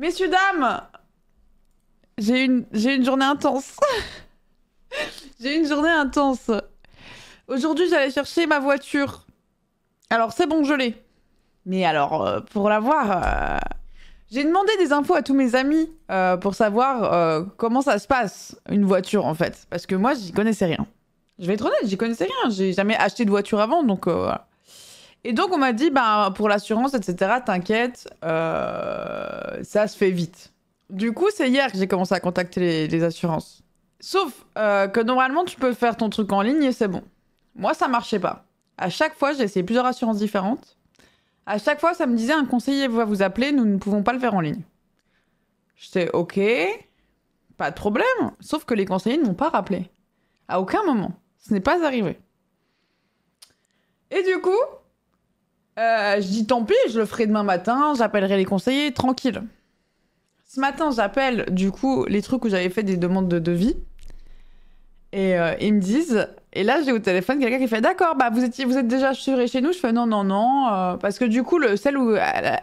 Messieurs, dames, j'ai une journée intense. J'ai une journée intense. Aujourd'hui, j'allais chercher ma voiture. Alors, c'est bon, je l'ai. Mais alors, pour l'avoir, j'ai demandé des infos à tous mes amis pour savoir comment ça se passe, une voiture, en fait. Parce que moi, j'y connaissais rien. Je vais être honnête, j'y connaissais rien. J'ai jamais acheté de voiture avant, donc voilà. Et donc, on m'a dit, bah, pour l'assurance, etc., t'inquiète, ça se fait vite. Du coup, c'est hier que j'ai commencé à contacter les assurances. Sauf que normalement, tu peux faire ton truc en ligne et c'est bon. Moi, ça marchait pas. À chaque fois, j'ai essayé plusieurs assurances différentes. À chaque fois, ça me disait, un conseiller va vous appeler, nous ne pouvons pas le faire en ligne. J'étais, ok, pas de problème. Sauf que les conseillers ne m'ont pas rappelé. À aucun moment. Ce n'est pas arrivé. Et du coup, je dis tant pis, je le ferai demain matin, j'appellerai les conseillers, tranquille. Ce matin, j'appelle du coup les trucs où j'avais fait des demandes de devis. Et ils me disent, et là j'ai au téléphone quelqu'un qui fait d'accord, bah vous êtes déjà assuré chez nous. Je fais non, parce que du coup celle où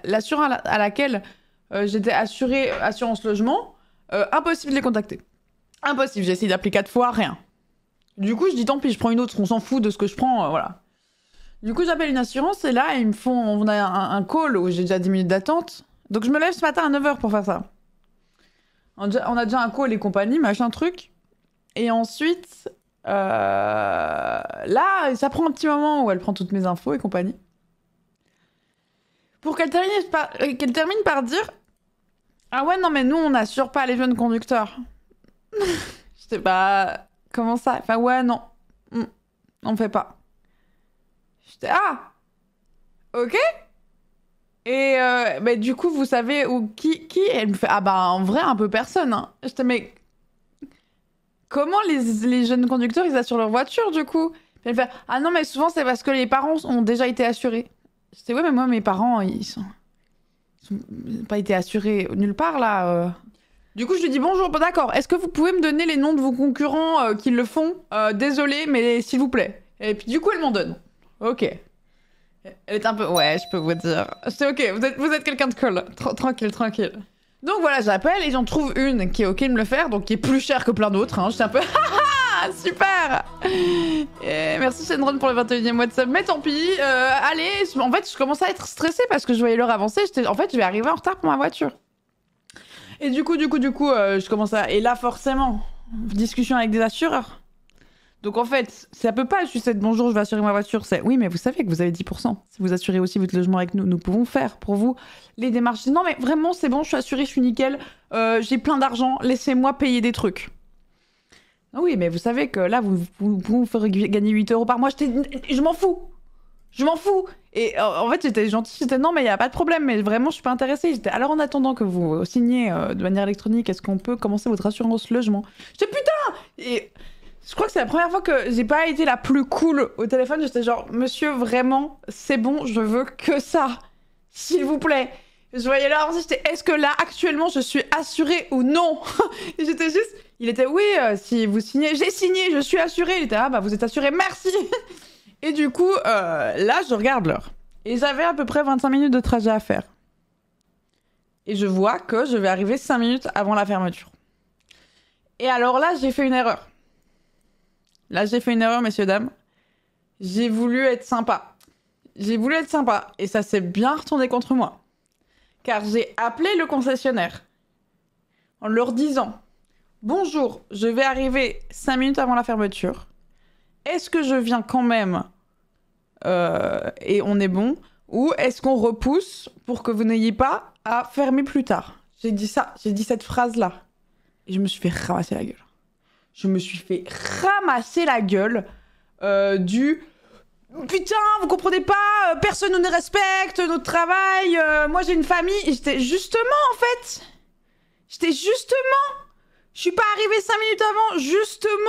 l'assurance à laquelle j'étais assurée, assurance logement, impossible de les contacter. Impossible, j'ai essayé d'appeler 4 fois, rien. Du coup je dis tant pis, je prends une autre, on s'en fout de ce que je prends, voilà. Du coup j'appelle une assurance et là ils me font, on a un call où j'ai déjà 10 minutes d'attente. Donc je me lève ce matin à 9h pour faire ça. On a déjà un call et compagnie, machin truc. Et ensuite, là, ça prend un petit moment où elle prend toutes mes infos et compagnie. Pour qu'elle termine par dire « Ah ouais, non mais nous, on n'assure pas les jeunes conducteurs. » Je sais pas, comment ça? Enfin, ouais, non, on fait pas. J'étais « Ah, ok. » Et bah, du coup, vous savez qui? Elle me fait « Ah bah, en vrai, un peu personne. Hein. » J'étais « Mais... » Comment les jeunes conducteurs, ils assurent leur voiture, du coup? Puis elle fait « Ah non, mais souvent, c'est parce que les parents ont déjà été assurés. » Je dis « Ouais, mais moi, mes parents, ils ont pas été assurés nulle part, là. » Du coup, je lui dis « Bonjour, d'accord. Est-ce que vous pouvez me donner les noms de vos concurrents qui le font? Désolé, mais s'il vous plaît. » Et puis, du coup, elle m'en donne. Ok. Elle est un peu... Ouais, je peux vous dire. Je dis « Ok, vous êtes quelqu'un de cool. Tranquille, tranquille. » Donc voilà, j'appelle et j'en trouve une qui est ok de me le faire, donc qui est plus chère que plein d'autres. Hein. J'étais un peu super. Et merci Shenron pour le 21e mois de sub, mais tant pis. Allez, en fait, je commençais à être stressée parce que je voyais l'heure avancer. En fait, je vais arriver en retard pour ma voiture. Et du coup, je commence à... Et là, forcément, discussion avec des assureurs. Donc en fait, ça peut pas juste être bonjour, je vais assurer ma voiture. C'est oui, mais vous savez que vous avez 10%. Si vous assurez aussi votre logement avec nous, nous pouvons faire pour vous les démarches. Non, mais vraiment, c'est bon, je suis assurée, je suis nickel. J'ai plein d'argent, laissez-moi payer des trucs. Oui, mais vous savez que là, vous pouvez vous faire gagner 8 € par mois. Je m'en fous. Je m'en fous. Et en fait, j'étais gentille, j'étais non, mais il n'y a pas de problème, mais vraiment, je suis pas intéressée. J'étais alors en attendant que vous signiez de manière électronique, est-ce qu'on peut commencer votre assurance logement? J'étais putain. Et je crois que c'est la première fois que j'ai pas été la plus cool au téléphone. J'étais genre, monsieur, vraiment, c'est bon, je veux que ça. S'il vous plaît. Je voyais là, j'étais, est-ce que là, actuellement, je suis assurée ou non? Et j'étais juste, il était, oui, si vous signez, j'ai signé, je suis assurée. Il était, ah bah vous êtes assurée, merci. Et du coup, là, je regarde l'heure. Et j'avais à peu près 25 minutes de trajet à faire. Et je vois que je vais arriver 5 minutes avant la fermeture. Et alors là, j'ai fait une erreur. Là, j'ai fait une erreur, messieurs, dames. J'ai voulu être sympa. Et ça s'est bien retourné contre moi. Car j'ai appelé le concessionnaire en leur disant « Bonjour, je vais arriver 5 minutes avant la fermeture. Est-ce que je viens quand même et on est bon? Ou est-ce qu'on repousse pour que vous n'ayez pas à fermer plus tard ?» J'ai dit ça, j'ai dit cette phrase-là. Et je me suis fait ramasser la gueule. Du putain, vous comprenez pas, personne ne respecte notre travail, moi j'ai une famille. Et j'étais justement, en fait, je suis pas arrivée 5 minutes avant, justement,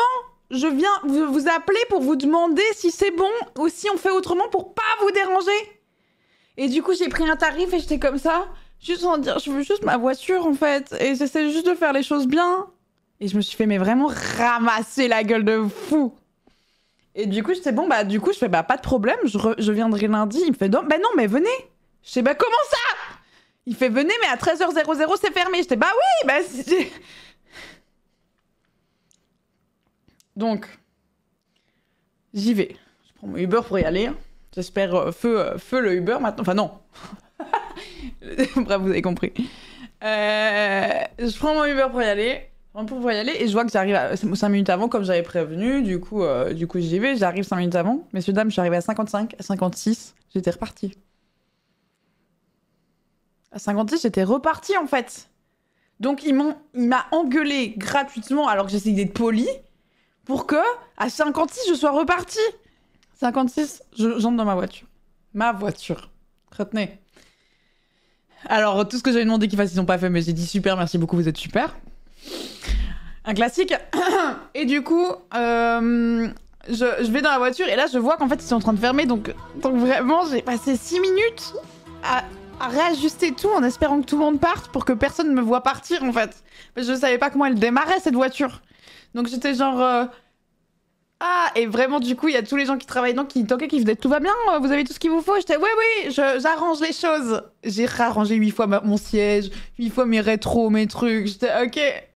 je viens vous appeler pour vous demander si c'est bon ou si on fait autrement pour pas vous déranger. Et du coup, j'ai pris un tarif et j'étais comme ça, juste en dire, je veux juste ma voiture, en fait, et j'essaie juste de faire les choses bien. Et je me suis fait, mais vraiment ramasser la gueule de fou. Et du coup, j'étais bon, bah, du coup, je fais, bah, pas de problème, je viendrai lundi. Il me fait, non, bah non, mais venez. Je sais, bah, comment ça? Il fait venez, mais à 13h00 c'est fermé. J'étais bah oui, bah si. Donc, j'y vais. Je prends mon Uber pour y aller. J'espère feu le Uber maintenant. Enfin non. Bref, vous avez compris. Je prends mon Uber pour y aller. Et je vois que j'arrive 5 minutes avant, comme j'avais prévenu. Du coup j'y vais. J'arrive 5 minutes avant. Messieurs, dames, je suis arrivée à 55, à 56. J'étais repartie. À 56, j'étais repartie en fait. Donc il m'a engueulé gratuitement alors que j'essayais d'être poli pour que à 56 je sois repartie. 56, j'entre dans ma voiture. Ma voiture. Retenez. Alors tout ce que j'avais demandé qu'ils fassent, ils n'ont pas fait, mais j'ai dit super, merci beaucoup, vous êtes super. Un classique. Et du coup, je vais dans la voiture et là je vois qu'en fait ils sont en train de fermer, donc vraiment j'ai passé 6 minutes à réajuster tout en espérant que tout le monde parte pour que personne ne me voit partir en fait. Mais je savais pas comment elle démarrait cette voiture. Donc j'étais genre... Ah, et vraiment du coup il y a tous les gens qui travaillent dedans qui toquaient, qui faisaient tout va bien, vous avez tout ce qu'il vous faut. J'étais oui, j'arrange les choses. J'ai réarrangé 8 fois mon siège, 8 fois mes rétros, mes trucs. J'étais ok.